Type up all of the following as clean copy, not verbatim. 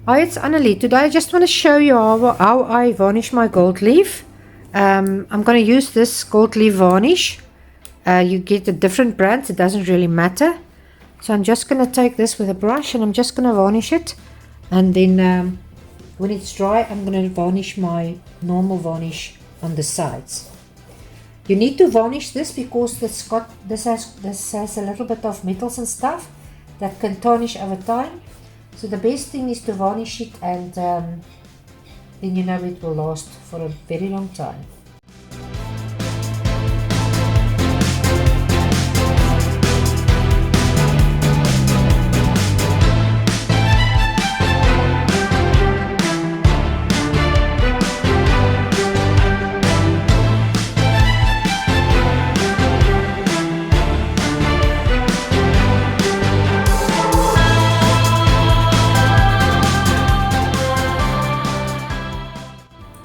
Hi, it's Annelie. Today I just want to show you how I varnish my gold leaf. I'm going to use this gold leaf varnish. You get a different brand, it doesn't really matter. So I'm just going to take this with a brush and I'm just going to varnish it. And then when it's dry, I'm going to varnish my normal varnish on the sides. You need to varnish this because this has a little bit of metals and stuff that can tarnish over time. So the best thing is to varnish it, and then you know it will last for a very long time.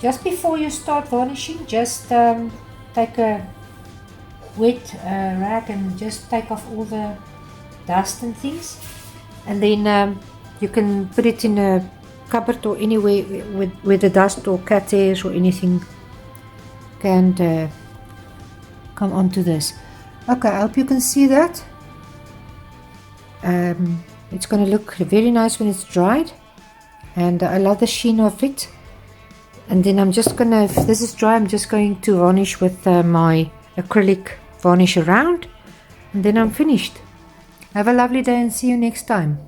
Just before you start varnishing, just take a wet rag and just take off all the dust and things, and then you can put it in a cupboard or anywhere where the dust or cat hairs or anything can come onto this. Okay, I hope you can see that. It's going to look very nice when it's dried, and I love the sheen of it. And then I'm just gonna, if this is dry, I'm just going to varnish with my acrylic varnish around, and then I'm finished. Have a lovely day and see you next time.